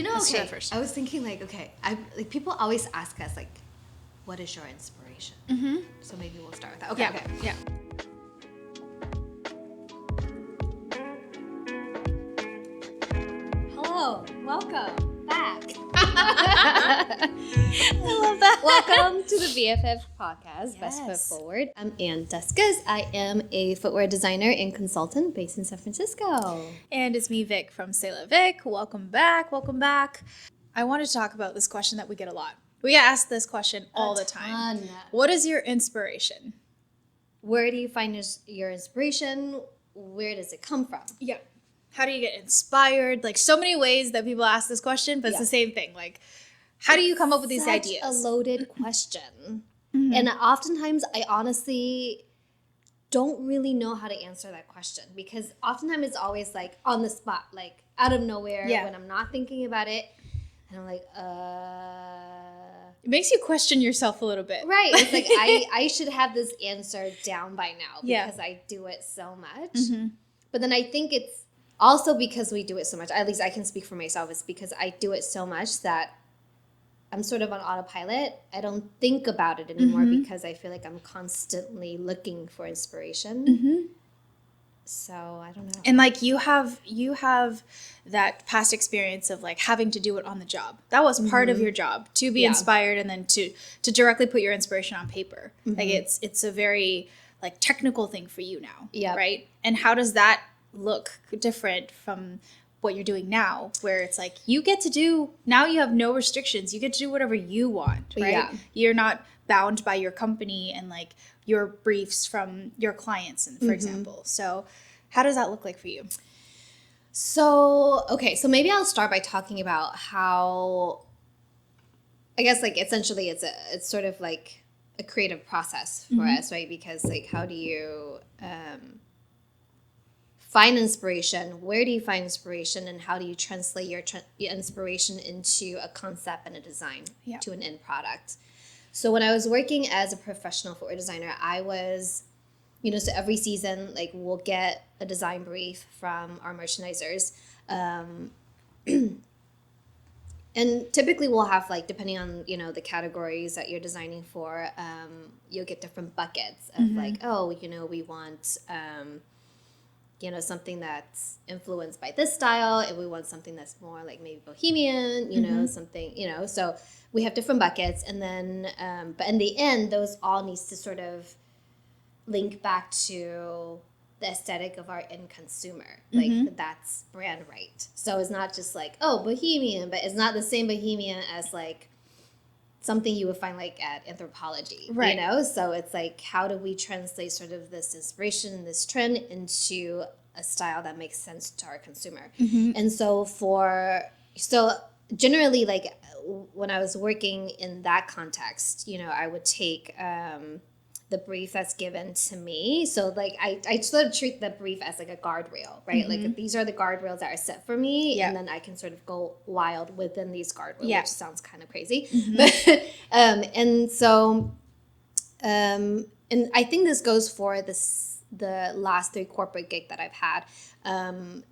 Let's do okay, that first. I was thinking like, okay, like people always ask us like, what is your inspiration? Mm-hmm. So maybe we'll start with that. Okay, okay. Yeah. Hello, welcome back. I love that. Welcome to the BFF podcast, Best Foot Yes. Forward. I'm Ann Duskus. I am a footwear designer and consultant based in San Francisco. And it's me, Vic from Cestlavic. Welcome back. Welcome back. I wanted to talk about this question that we get a lot. We get asked this question all the time. ton. What is your inspiration? Where do you find your inspiration? Where does it come from? Yeah. How do you get inspired? Like so many ways that people ask this question, but it's the same thing. Like, how do you come up with these ideas? Such a loaded question. And oftentimes I honestly don't really know how to answer that question because oftentimes it's always like on the spot, like out of nowhere when I'm not thinking about it. And I'm like, It makes you question yourself a little bit. Right. It's like I should have this answer down by now because I do it so much. But then I think it's also because we do it so much, at least I can speak for myself, it's because I do it so much that I'm sort of on autopilot. I don't think about it anymore because I feel like I'm constantly looking for inspiration. So I don't know. And like you have that past experience of like having to do it on the job. That was part of your job, to be inspired and then to directly put your inspiration on paper. Like it's a very like technical thing for you now. Yeah. Right. And how does that look different from what you're doing now, where it's like you get to do, now you have no restrictions, you get to do whatever you want, right? Yeah. You're not bound by your company and like your briefs from your clients, and for example. So how does that look like for you? So, okay, so maybe I'll start by talking about how, I guess like essentially it's sort of like a creative process for us, right? Because like how do you find inspiration? Where do you find inspiration, and how do you translate your inspiration into a concept and a design to an end product? So when I was working as a professional footwear designer, I was, so every season, like we'll get a design brief from our merchandisers. And typically we'll have like, depending on, the categories that you're designing for, you'll get different buckets of like, we want, something that's influenced by this style, and we want something that's more like maybe bohemian, something, so we have different buckets. And then, but in the end, those all needs to sort of link back to the aesthetic of our end consumer. Like that's brand right. So it's not just like, bohemian, but it's not the same bohemian as like something you would find like at Anthropology, right? So it's like, how do we translate sort of this inspiration, this trend into a style that makes sense to our consumer? And so generally, like when I was working in that context, I would take the brief that's given to me. So like I sort of treat the brief as like a guardrail, right? Like these are the guardrails that are set for me, and then I can sort of go wild within these guardrails, which sounds kind of crazy. But and so and I think this goes for the last 3 corporate gigs that I've had,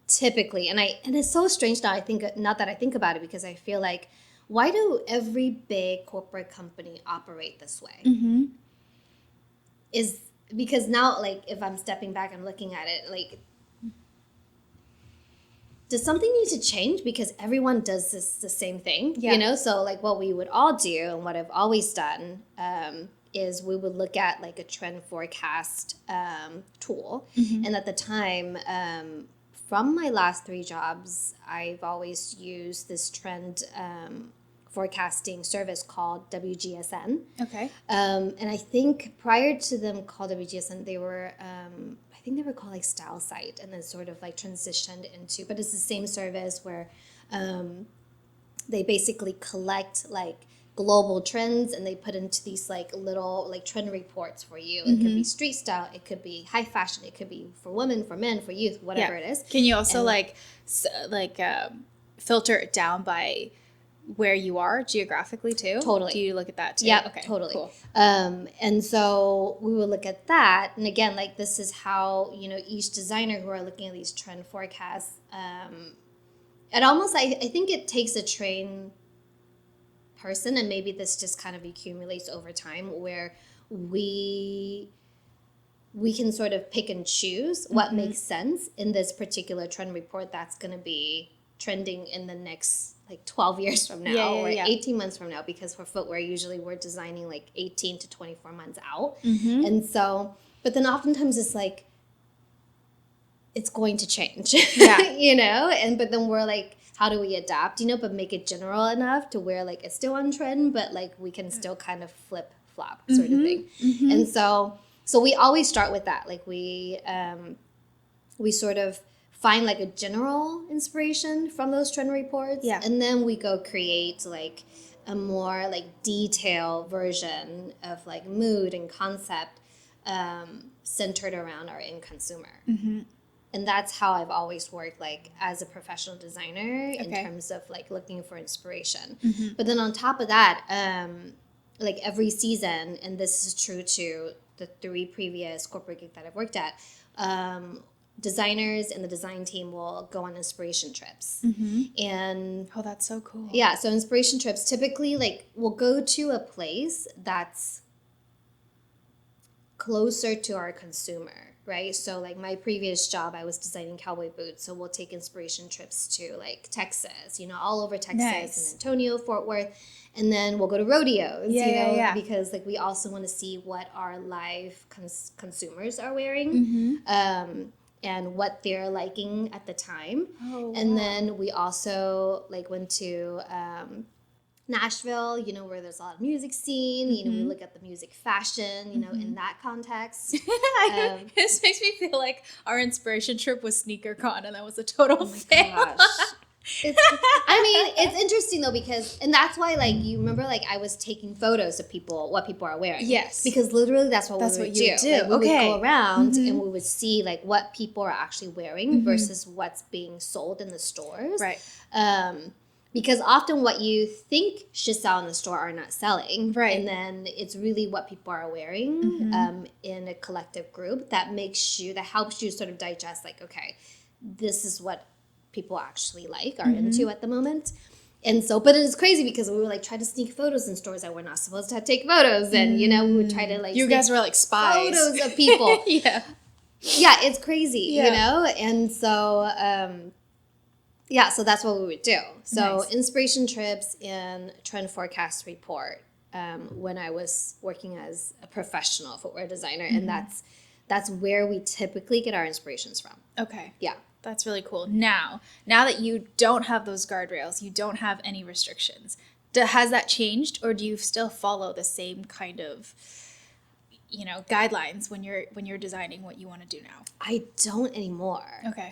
typically, and it's so strange now. Not that I think about it, because I feel like, why do every big corporate company operate this way? Is because now, like, if I'm stepping back and looking at it, like, does something need to change? Because everyone does the same thing, So, like, what we would all do, and what I've always done, is we would look at, like, a trend forecast tool. And at the time, from my last 3 jobs, I've always used this trend forecasting service called WGSN. Okay. And I think prior to them called WGSN, they were, I think they were called like Style Site, and then sort of like transitioned into, but it's the same service where they basically collect like global trends, and they put into these like little like trend reports for you. It could be street style, it could be high fashion, it could be for women, for men, for youth, whatever it is. Can you also filter it down by where you are geographically too? Totally. Do you look at that too? Yeah, okay, totally. Cool. And so we will look at that. And again, like this is how, each designer who are looking at these trend forecasts it almost, I think it takes a trained person, and maybe this just kind of accumulates over time, where we can sort of pick and choose what makes sense in this particular trend report that's going to be trending in the next like 12 years from now or 18 months from now, because for footwear, usually we're designing like 18 to 24 months out. And so, but then oftentimes it's like, it's going to change, you know? But then we're like, how do we adapt, you know, but make it general enough to where like it's still on trend, but like we can still kind of flip flop sort of thing. And so we always start with that. Like we sort of find like a general inspiration from those trend reports. And then we go create like a more like detailed version of like mood and concept centered around our end consumer. And that's how I've always worked, like as a professional designer in terms of like looking for inspiration. But then on top of that, like every season, and this is true to the 3 previous corporate gigs that I've worked at, designers and the design team will go on inspiration trips. And oh, that's so cool. Yeah, so inspiration trips typically like we'll go to a place that's closer to our consumer, right? So like my previous job, I was designing cowboy boots. So we'll take inspiration trips to like Texas, you know, all over Texas, San Antonio, Fort Worth. And then we'll go to rodeos, you know, because like we also want to see what our live consumers are wearing and what they're liking at the time. And then we also like went to Nashville, you know, where there's a lot of music scene, you know, we look at the music fashion, you know, in that context. This makes me feel like our inspiration trip was SneakerCon, and that was a total fail. It's interesting though, because, and that's why like, you remember like I was taking photos of what people are wearing. Yes. Because literally that's what we would do. Like, we would go around and we would see like what people are actually wearing versus what's being sold in the stores. Right. Because often what you think should sell in the store are not selling. Right. And then it's really what people are wearing in a collective group that helps you sort of digest like, okay, this is what people actually like, are into at the moment. And so, but it's crazy because we would like try to sneak photos in stores that we're not supposed to take photos. And, you know, we would try to like, you guys were like spies. Photos of people. Yeah, it's crazy, you know? And so, so that's what we would do. So inspiration trips and trend forecast report when I was working as a professional footwear designer. And that's where we typically get our inspirations from. Okay. Yeah. That's really cool. Now that you don't have those guardrails, you don't have any restrictions, has that changed, or do you still follow the same kind of, you know, guidelines when you're designing what you want to do now? I don't anymore. Okay.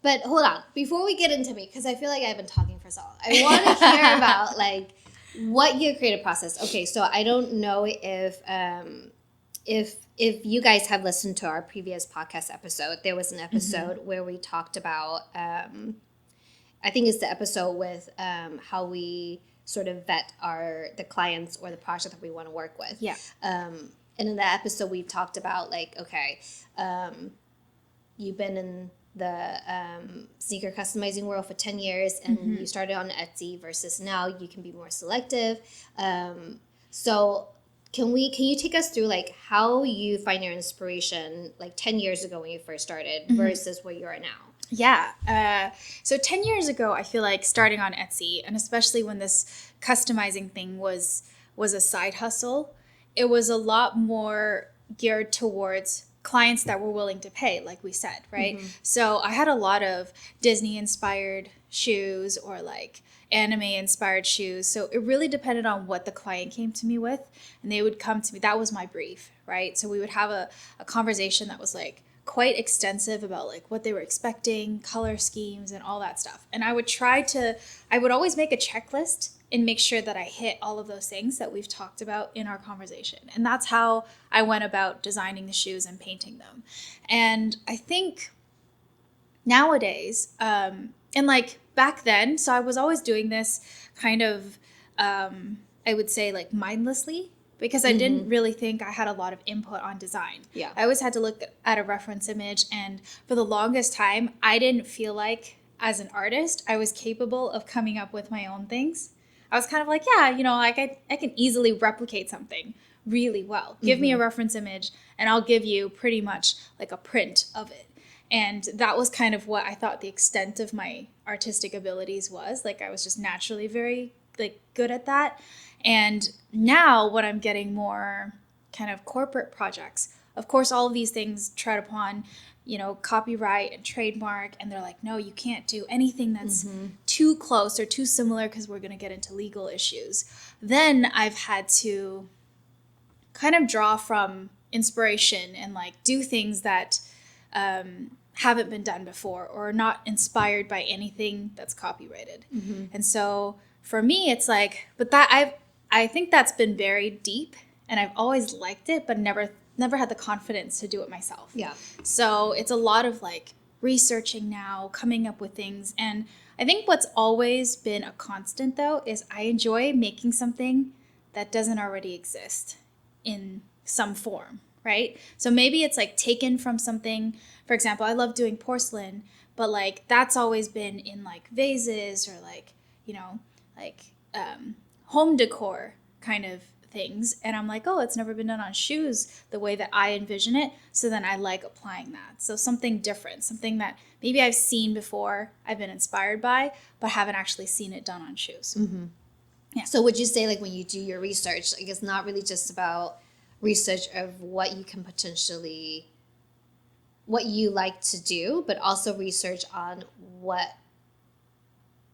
But hold on, before we get into me, because I feel like I've been talking for so long, I want to hear about like what your creative process. Okay, so I don't know if you guys have listened to our previous podcast episode. There was an episode where we talked about, I think it's the episode with how we sort of vet the clients or the project that we want to work with. Yeah. And in that episode, we talked about like, okay, you've been in the sneaker customizing world for 10 years and you started on Etsy versus now you can be more selective. So can you take us through like how you find your inspiration like 10 years ago when you first started versus where you are now? Yeah. So 10 years ago, I feel like starting on Etsy, and especially when this customizing thing was a side hustle, it was a lot more geared towards clients that were willing to pay, like we said, right? So I had a lot of Disney-inspired shoes or like anime-inspired shoes. So it really depended on what the client came to me with, and they would come to me. That was my brief, right? So we would have a conversation that was like quite extensive about like what they were expecting, color schemes, and all that stuff. And I would always make a checklist and make sure that I hit all of those things that we've talked about in our conversation. And that's how I went about designing the shoes and painting them. And I think nowadays, and like back then, so I was always doing this kind of, I would say like mindlessly, because I didn't really think I had a lot of input on design. Yeah. I always had to look at a reference image, and for the longest time, I didn't feel like as an artist, I was capable of coming up with my own things. I was kind of like, yeah, like I can easily replicate something really well. Give me a reference image and I'll give you pretty much like a print of it. And that was kind of what I thought the extent of my artistic abilities was. Like I was just naturally very like good at that. And now when I'm getting more kind of corporate projects, of course, all of these things tread upon, copyright and trademark. And they're like, no, you can't do anything that's too close or too similar because we're going to get into legal issues. Then I've had to kind of draw from inspiration and like do things that haven't been done before or not inspired by anything that's copyrighted. And so for me, it's like, but I think that's been very deep and I've always liked it, but never had the confidence to do it myself. Yeah. So it's a lot of like researching now, coming up with things. And I think what's always been a constant though is I enjoy making something that doesn't already exist in some form, right? So maybe it's like taken from something. For example, I love doing porcelain, but like that's always been in like vases or like, home decor kind of things. And I'm like, oh, it's never been done on shoes the way that I envision it. So then I like applying that. So something different, something that maybe I've seen before, I've been inspired by, but haven't actually seen it done on shoes. Yeah. So would you say like when you do your research, like it's not really just about research of what you like to do, but also research on what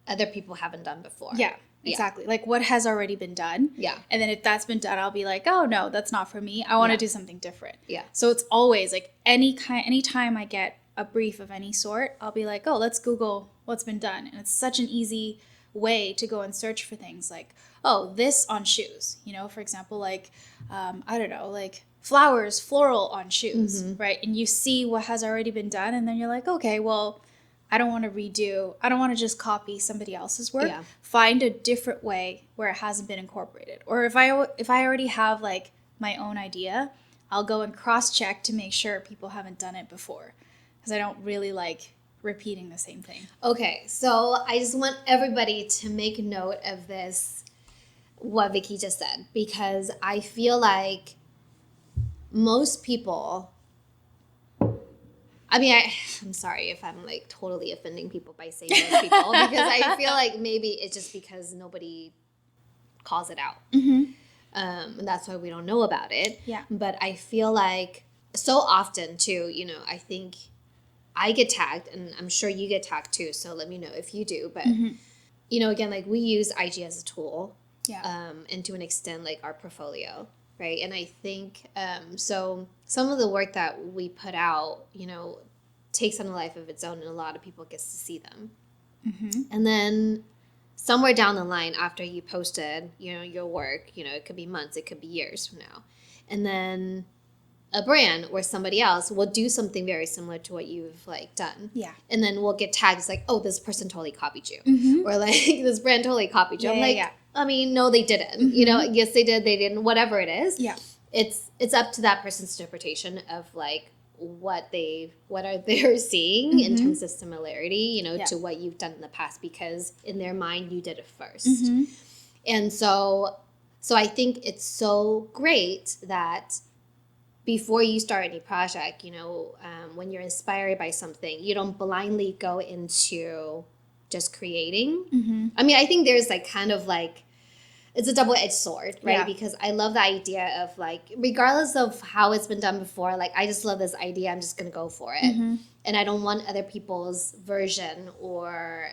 other people haven't done before? Yeah. Exactly. Like what has already been done. Yeah. And then if that's been done, I'll be like, oh no, that's not for me. I want to do something different. Yeah. So it's always like anytime I get a brief of any sort, I'll be like, oh, let's Google what's been done. And it's such an easy way to go and search for things like, oh, this on shoes, for example, like, I don't know, like flowers, floral on shoes, right? And you see what has already been done. And then you're like, okay, well, I don't want to just copy somebody else's work. Yeah. Find a different way where it hasn't been incorporated. Or if I already have like my own idea, I'll go and cross-check to make sure people haven't done it before. Because I don't really like repeating the same thing. Okay, so I just want everybody to make note of this, what Vicky just said, because I feel like most people... I mean, I'm sorry if I'm like totally offending people by saying most people, because I feel like maybe it's just because nobody calls it out. And that's why we don't know about it. Yeah. But I feel like so often too, I think I get tagged, and I'm sure you get tagged too, so let me know if you do. But, again, like we use IG as a tool. Yeah. And to an extent, like our portfolio. Right. And I think so some of the work that we put out, takes on a life of its own, and a lot of people gets to see them. And then somewhere down the line after you posted, your work, it could be months, it could be years from now. And then a brand or somebody else will do something very similar to what you've like done. Yeah. And then we'll get tagged as like, oh, this person totally copied you. Or like this brand totally copied you. Yeah, I mean, no, they didn't. Yes, they did. They didn't. Whatever it is. Yeah. It's up to that person's interpretation of like what are they seeing in terms of similarity, to what you've done in the past, because in their mind you did it first. And so I think it's so great that before you start any project, when you're inspired by something, you don't blindly go into just creating. I mean, I think there's like kind of like, it's a double-edged sword, right? Yeah. Because I love the idea of like, regardless of how it's been done before, like I just love this idea. I'm just going to go for it. And I don't want other people's version or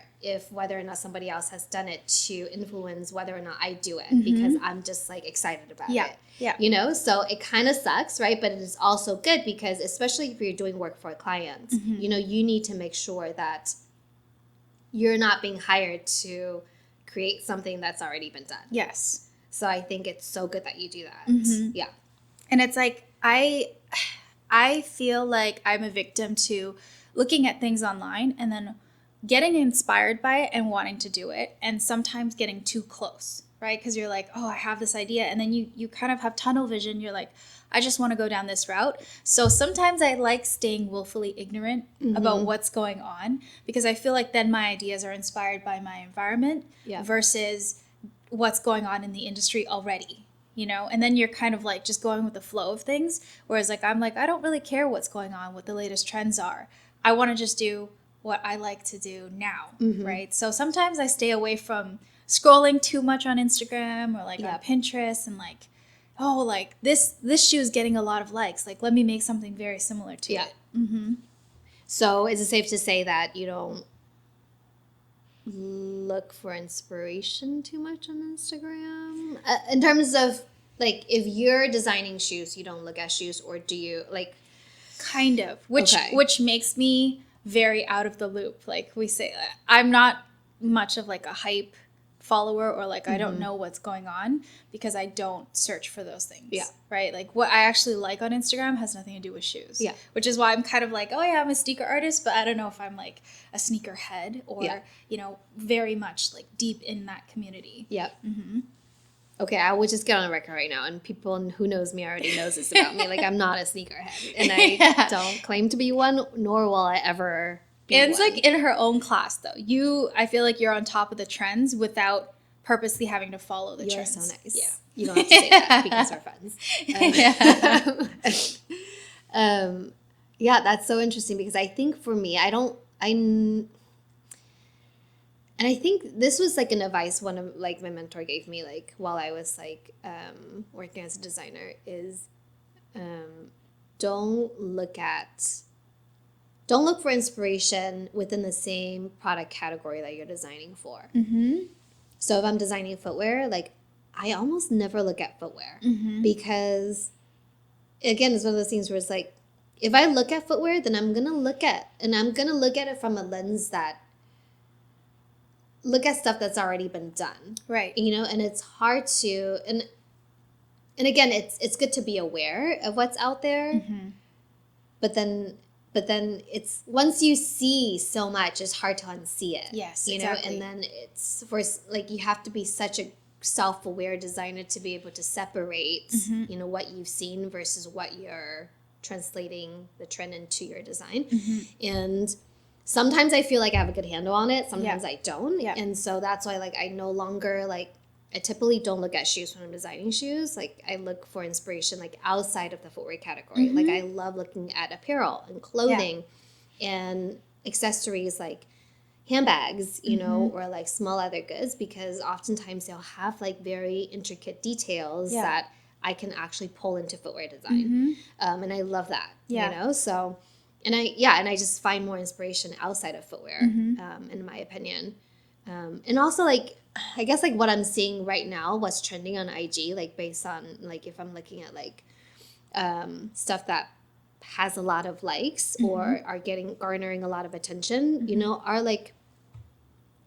whether or not somebody else has done it to influence whether or not I do it, because I'm just like excited about it. Yeah. So it kind of sucks, right? But it is also good because especially if you're doing work for a client, you need to make sure that you're not being hired to create something that's already been done. Yes. So I think it's so good that you do that. Yeah. And it's like, I feel like I'm a victim to looking at things online and then getting inspired by it and wanting to do it, and sometimes getting too close. right? Because you're like, oh, I have this idea. And then you kind of have tunnel vision. You're like, I just want to go down this route. So sometimes I like staying willfully ignorant about what's going on, because I feel like then my ideas are inspired by my environment versus what's going on in the industry already, you know? And then you're kind of like just going with the flow of things. Whereas like, I'm like, I don't really care what's going on, what the latest trends are. I want to just do what I like to do now, right? So sometimes I stay away from scrolling too much on Instagram or like on Pinterest and like, oh, like this shoe is getting a lot of likes. Like, let me make something very similar to it. So is it safe to say that you don't look for inspiration too much on Instagram? In terms of, like, if you're designing shoes, you don't look at shoes, or do you, like... Kind of, which makes me very out of the loop. Like we say, I'm not much of like a hype follower, or like I don't know what's going on because I don't search for those things. Yeah. Right? Like what I actually like on Instagram has nothing to do with shoes. Yeah. Which is why I'm kind of like, oh yeah, I'm a sneaker artist, but I don't know if I'm like a sneaker head or, you know, very much like deep in that community. Yep. Okay, I will just get on the record right now, and people who knows me already knows this about me. Like, I'm not a sneakerhead, and I don't claim to be one, nor will I ever be Ann's one. like in her own class, though. I feel like you're on top of the trends without purposely having to follow the trends. You're so nice. Yeah. You don't have to say that because we're friends. Yeah, that's so interesting, because I think for me, and I think this was like an advice one of like my mentor gave me, like while I was like working as a designer, is don't look for inspiration within the same product category that you're designing for. So if I'm designing footwear, like I almost never look at footwear, because again, it's one of those things where it's like, if I look at footwear, then I'm gonna look at it from a lens that look at stuff that's already been done. Right. You know, and it's hard to, and again, it's good to be aware of what's out there. But then it's, once you see so much, it's hard to unsee it. Yes, you know, and then it's for, like, you have to be such a self-aware designer to be able to separate, you know, what you've seen versus what you're translating the trend into your design. And sometimes I feel like I have a good handle on it. Sometimes I don't. And so that's why, like, I no longer, like, I typically don't look at shoes when I'm designing shoes. Like, I look for inspiration, like, outside of the footwear category. Like, I love looking at apparel and clothing and accessories, like handbags, you know, or, like, small leather goods, because oftentimes they'll have, like, very intricate details that I can actually pull into footwear design. And I love that, you know? So... And I just find more inspiration outside of footwear, in my opinion. And also, like, I guess, like, what I'm seeing right now, what's trending on IG, like, based on, like, if I'm looking at, like, stuff that has a lot of likes or are garnering a lot of attention, you know, are, like,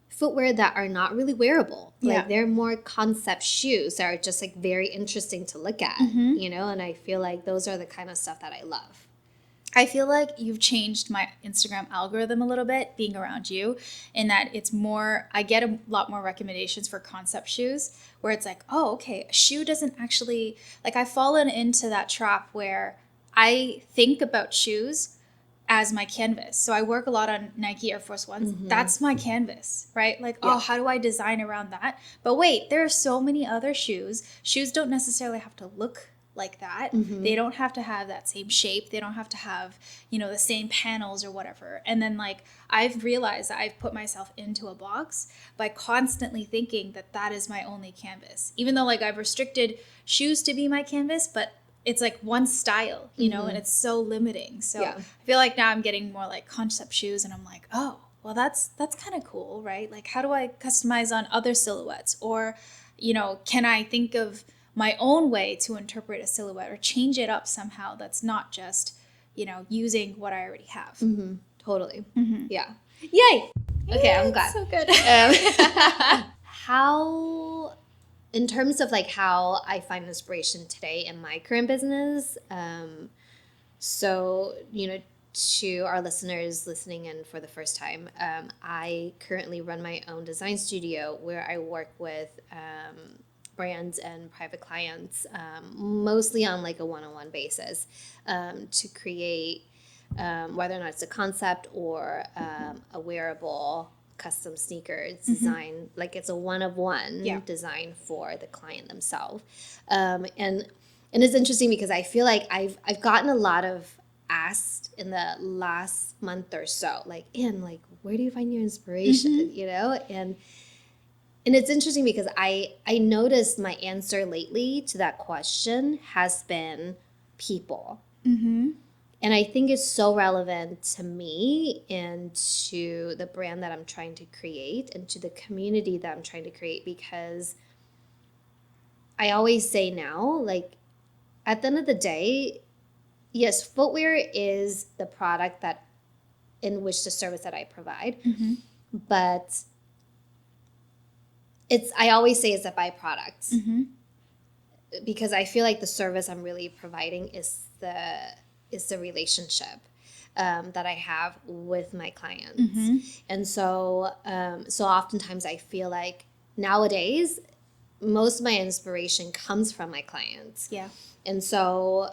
footwear that are not really wearable. Like, they're more concept shoes that are just, like, very interesting to look at, you know? And I feel like those are the kind of stuff that I love. I feel like you've changed my Instagram algorithm a little bit being around you, in that it's more, I get a lot more recommendations for concept shoes where it's like, oh, okay, a shoe doesn't actually, like, I've fallen into that trap where I think about shoes as my canvas. So I work a lot on Nike Air Force Ones. That's my canvas, right? Like, oh, how do I design around that? But wait, there are so many other shoes. Shoes don't necessarily have to look like that. They don't have to have that same shape. They don't have to have, you know, the same panels or whatever. And then, like, I've realized that I've put myself into a box by constantly thinking that that is my only canvas. Even though, like, I've restricted shoes to be my canvas, but it's like one style, you know, and it's so limiting. So I feel like now I'm getting more like concept shoes, and I'm like, oh, well, that's kind of cool, right? Like, how do I customize on other silhouettes? Or, you know, can I think of my own way to interpret a silhouette or change it up somehow that's not just, you know, using what I already have. Totally. Yeah. Yay! Okay, I'm glad. So good. How, in terms of, like, how I find inspiration today in my current business, so, you know, to our listeners listening in for the first time, I currently run my own design studio where I work with brands and private clients, mostly on like a one-on-one basis, to create whether or not it's a concept or a wearable custom sneakers design. Like it's a one-of-one design for the client themselves. And it's interesting because I feel like I've gotten a lot of asked in the last month or so, like, Ann, like, where do you find your inspiration? You know? And it's interesting because I noticed my answer lately to that question has been people. And I think it's so relevant to me and to the brand that I'm trying to create and to the community that I'm trying to create, because I always say now, like, at the end of the day, yes, footwear is the product that in which the service that I provide, but I always say it's a byproduct, because I feel like the service I'm really providing is the relationship that I have with my clients. And so oftentimes I feel like nowadays most of my inspiration comes from my clients. Yeah. And so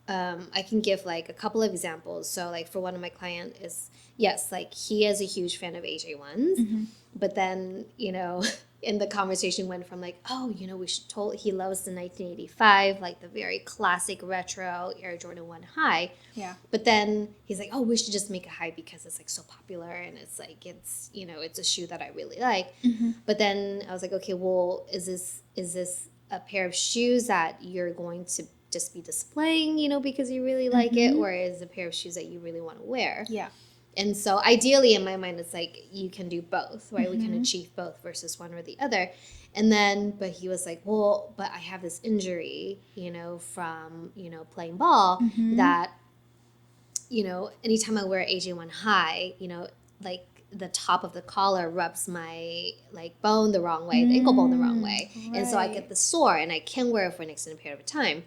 I can give like a couple of examples. So like for one of my clients is, yes, like he is a huge fan of AJ1s, but then, you know, in the conversation went from like, oh, you know, he loves the 1985, like the very classic retro Air Jordan 1 high. Yeah. But then he's like, oh, we should just make a high because it's like so popular and it's like, it's, you know, it's a shoe that I really like. But then I was like, okay, well, is this a pair of shoes that you're going to just be displaying, you know, because you really like it, or is it a pair of shoes that you really want to wear? Yeah. And so ideally in my mind, it's like you can do both, right? We can achieve both versus one or the other. And then, but he was like, well, but I have this injury, you know, from, you know, playing ball that, you know, anytime I wear AJ1 high, you know, like the top of the collar rubs my like bone the wrong way, the ankle bone the wrong way. Right. And so I get the sore and I can wear it for an extended period of time.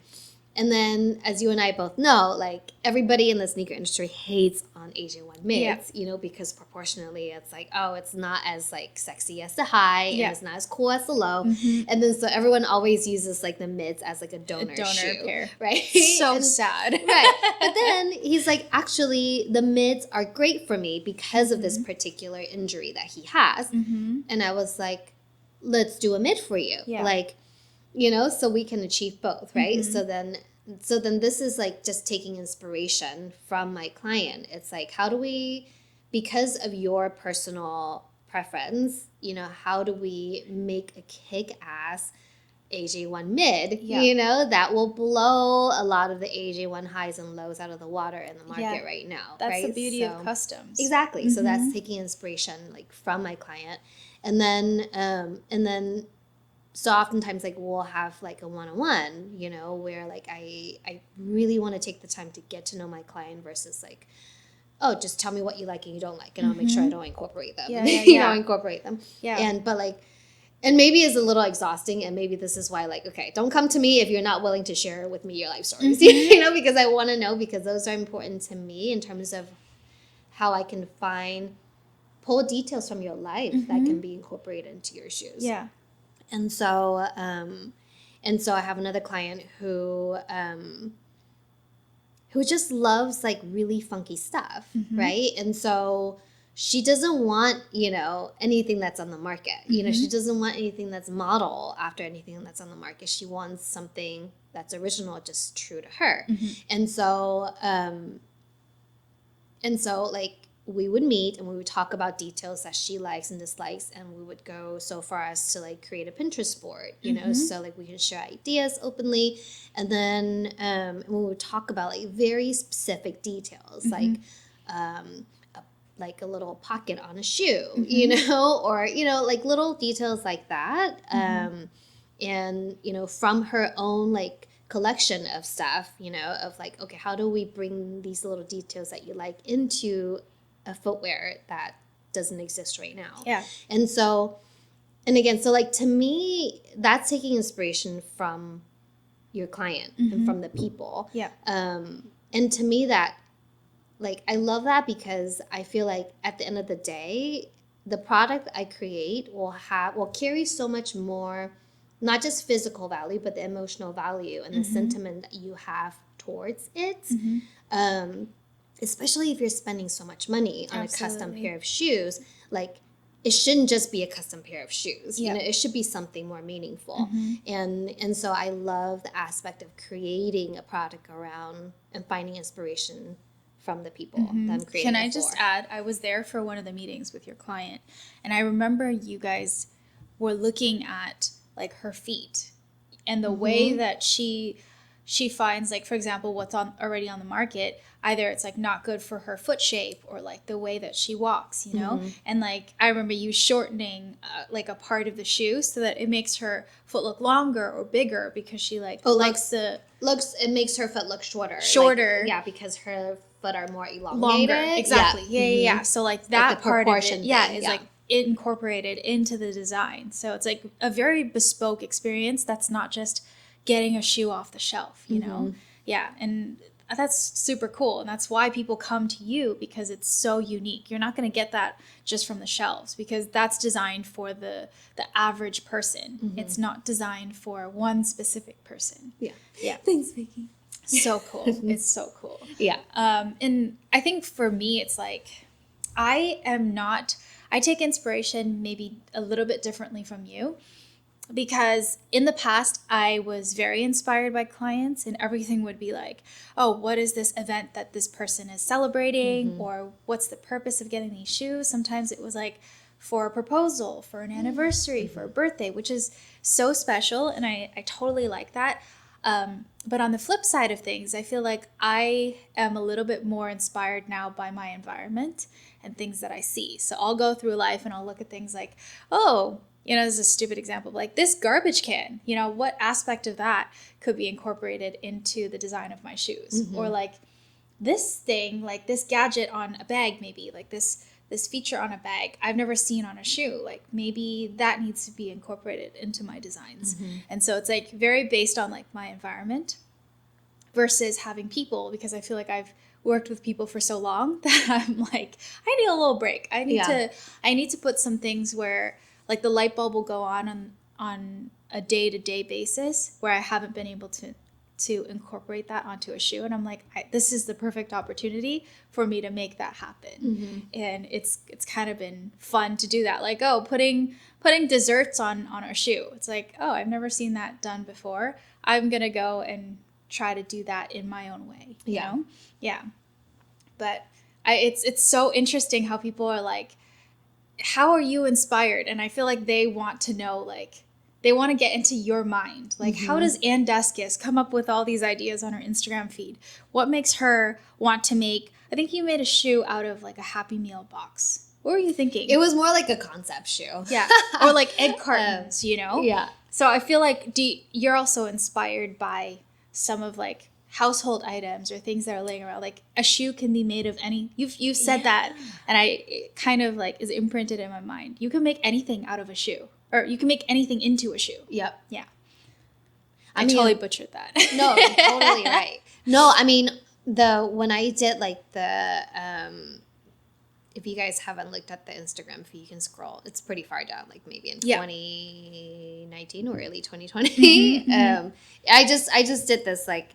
And then, as you and I both know, like everybody in the sneaker industry hates on AJ1 mids, you know, because proportionally it's like, oh, it's not as like sexy as the high and it's not as cool as the low. And then so everyone always uses like the mids as like a donor shoe, pair. right? So sad. Right. But then he's like, actually, the mids are great for me because of this particular injury that he has. And I was like, let's do a mid for you. Yeah. Like, you know, so we can achieve both, right? So then this is like just taking inspiration from my client. It's like, how do we, because of your personal preference, you know, how do we make a kick-ass AJ1 mid, you know, that will blow a lot of the AJ1 highs and lows out of the water in the market right now. That's right? the beauty of customs. Exactly. So that's taking inspiration like from my client. And then so oftentimes like we'll have like a one-on-one, you know, where like I really want to take the time to get to know my client versus like, oh, just tell me what you like and you don't like, and I'll make sure I don't incorporate them. You know, incorporate them. Yeah. And maybe it's a little exhausting, and maybe this is why, like, okay, don't come to me if you're not willing to share with me your life stories, you know, because I want to know, because those are important to me in terms of how I can pull details from your life that can be incorporated into your shoes. Yeah. And so I have another client who just loves like really funky stuff, right? And so she doesn't want, you know, anything that's on the market. You know, she doesn't want anything that's model after anything that's on the market. She wants something that's original, just true to her. And so like we would meet and we would talk about details that she likes and dislikes, and we would go so far as to like create a Pinterest board, you know, so like we can share ideas openly, and then we would talk about like very specific details, like a little pocket on a shoe, you know, or, you know, like little details like that. And, you know, from her own like collection of stuff, you know, of like, okay, how do we bring these little details that you like into a footwear that doesn't exist right now? Yeah. And so, and again, so like to me, that's taking inspiration from your client and from the people. Yeah. And to me that, like, I love that because I feel like at the end of the day, the product I create will carry so much more, not just physical value, but the emotional value and the sentiment that you have towards it. Especially if you're spending so much money on a custom pair of shoes, like, it shouldn't just be a custom pair of shoes. You know, it should be something more meaningful. And so I love the aspect of creating a product around and finding inspiration from the people that I'm creating. Can I just add, I was there for one of the meetings with your client, and I remember you guys were looking at like her feet and the way that she finds, like, for example, what's already on the market, either it's like not good for her foot shape or like the way that she walks, you know? And like, I remember you shortening like a part of the shoe so that it makes her foot look longer or bigger because she like it makes her foot look shorter. Like, because her foot are more elongated. Longer, exactly. Yeah. So like that like part of it, is like incorporated into the design. So it's like a very bespoke experience that's not just getting a shoe off the shelf, you know? Yeah, and that's super cool. And that's why people come to you, because it's so unique. You're not going to get that just from the shelves, because that's designed for the average person. It's not designed for one specific person. Yeah. Thanks, Vicky. So cool. It's so cool. Yeah. And I think for me, it's like, I take inspiration maybe a little bit differently from you, because in the past I was very inspired by clients, and everything would be like, oh, what is this event that this person is celebrating? Or what's the purpose of getting these shoes? Sometimes it was like for a proposal, for an anniversary, for a birthday, which is so special. And I totally like that. But on the flip side of things, I feel like I am a little bit more inspired now by my environment and things that I see. So I'll go through life and I'll look at things like, oh, you know, this is a stupid example, like this garbage can, you know, what aspect of that could be incorporated into the design of my shoes? Or like this thing, like this gadget on a bag, maybe like this feature on a bag I've never seen on a shoe, like maybe that needs to be incorporated into my designs. And so it's like very based on like my environment versus having people, because I feel like I've worked with people for so long that I'm like, I need a little break. I need to put some things where like the light bulb will go on a day-to-day basis where I haven't been able to incorporate that onto a shoe. And I'm like, this is the perfect opportunity for me to make that happen. And it's kind of been fun to do that. Like, oh, putting desserts on a shoe. It's like, oh, I've never seen that done before. I'm going to go and try to do that in my own way. You know? Yeah. But it's so interesting how people are like, how are you inspired? And I feel like they want to know, like, they want to get into your mind. Like, how does Ann Duskus come up with all these ideas on her Instagram feed? What makes her want to make, I think you made a shoe out of like a Happy Meal box. What were you thinking? It was more like a concept shoe. Yeah. Or like egg cartons, you know? Yeah. So I feel like you're also inspired by some of like household items or things that are laying around. Like a shoe can be made of any, you've said that, and it kind of like is imprinted in my mind. You can make anything out of a shoe, or you can make anything into a shoe. Yep. Yeah. I totally butchered that. No, totally right. No, I mean, when I did like if you guys haven't looked at the Instagram feed, you can scroll. It's pretty far down, like maybe in 2019 or early 2020. I just did this like,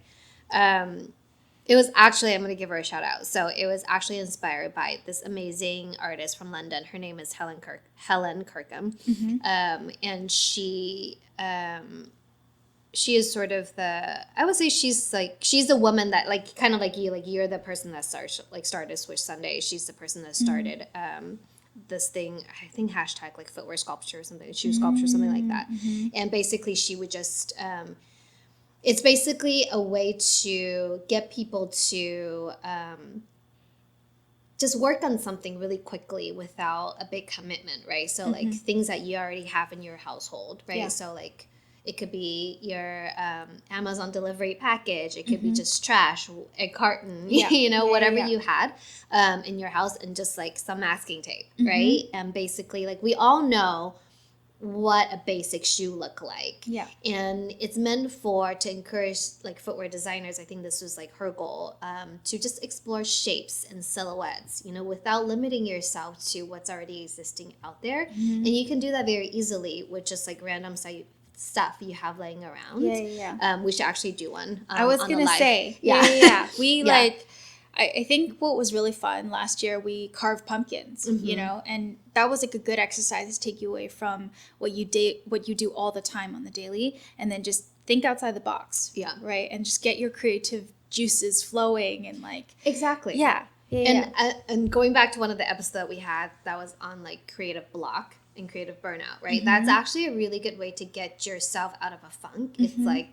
it was actually, I'm going to give her a shout out. So it was actually inspired by this amazing artist from London. Her name is Helen Kirkham. And she is sort of I would say she's the woman that like, kind of like you're the person that started Swish Sunday. She's the person that started, this thing, I think hashtag like footwear sculpture or something, shoe sculpture, something like that. And basically she would just, it's basically a way to get people to just work on something really quickly without a big commitment, right? So like things that you already have in your household, right? Yeah. So like it could be your Amazon delivery package. It could be just trash, a carton, you know, whatever you had in your house, and just like some masking tape, right? And basically like we all know what a basic shoe look like. Yeah. And it's meant to encourage like footwear designers. I think this was like her goal, to just explore shapes and silhouettes, you know, without limiting yourself to what's already existing out there. And you can do that very easily with just like random stuff you have laying around. We should actually do one. I was going to say, we I think what was really fun last year, we carved pumpkins, you know, and that was like a good exercise to take you away from what you do all the time on the daily, and then just think outside the box. Yeah. Right. And just get your creative juices flowing and like. Exactly. Yeah. And going back to one of the episodes that we had that was on like creative block and creative burnout, right? That's actually a really good way to get yourself out of a funk. It's like,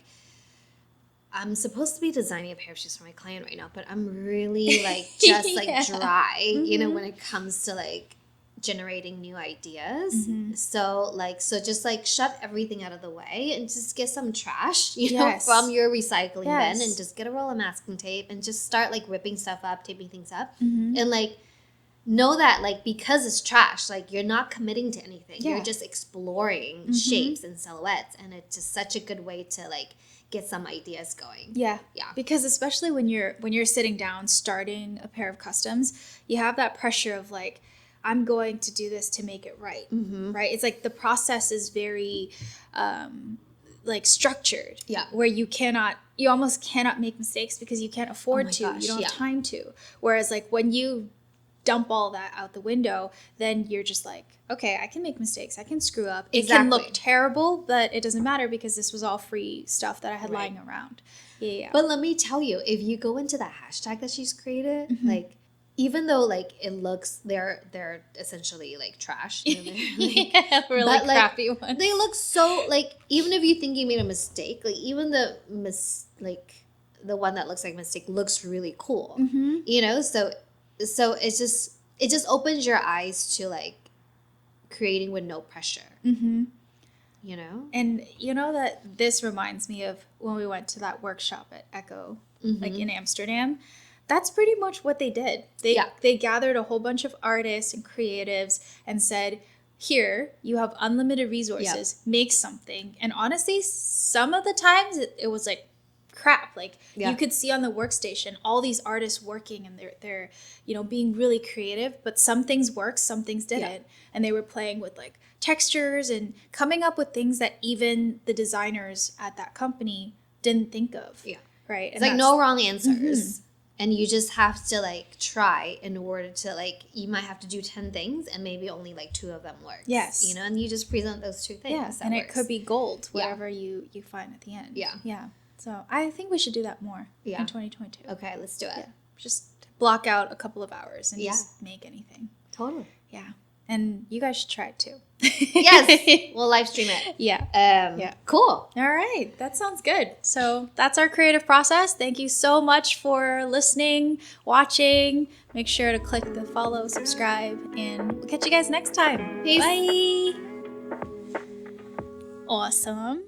I'm supposed to be designing a pair of shoes for my client right now, but I'm really like just like dry, you know, when it comes to like generating new ideas. So just like shut everything out of the way and just get some trash, you know, from your recycling bin, and just get a roll of masking tape and just start like ripping stuff up, taping things up, and like know that like because it's trash, like you're not committing to anything. You're just exploring shapes and silhouettes, and it's just such a good way to like get some ideas going. Yeah. Because especially when you're sitting down starting a pair of customs, you have that pressure of like, I'm going to do this to make it right. Right? It's like the process is very like structured. Yeah. Where you almost cannot make mistakes because you can't afford to. You don't have time to. Whereas like when you dump all that out the window, then you're just like, okay, I can make mistakes. I can screw up. It can look terrible, but it doesn't matter because this was all free stuff that I had lying around. Yeah. But let me tell you, if you go into the hashtag that she's created, like, even though like it looks, they're essentially like trash. You know, really crappy ones. They look so like, even if you think you made a mistake, like even the one that looks like a mistake looks really cool. You know, so it just opens your eyes to like creating with no pressure. You know? And you know that this reminds me of when we went to that workshop at Echo, like in Amsterdam. That's pretty much what they did. They gathered a whole bunch of artists and creatives and said, here, you have unlimited resources, make something. And honestly, some of the times it was like crap. Like you could see on the workstation all these artists working, and they're you know, being really creative, but some things worked, some things didn't. And they were playing with like textures and coming up with things that even the designers at that company didn't think of. Right. It's like no wrong answers. And you just have to like try in order to like, you might have to do 10 things and maybe only like 2 of them work. Yes. You know, and you just present those 2 things. And it could be gold, whatever you find at the end. Yeah. So I think we should do that more in 2022. Okay, let's do it. Yeah. Just block out a couple of hours and just make anything. Totally. Yeah. And you guys should try it too. Yes. We'll live stream it. Yeah. Cool. All right. That sounds good. So that's our creative process. Thank you so much for listening, watching. Make sure to click the follow, subscribe, and we'll catch you guys next time. Peace. Bye. Awesome.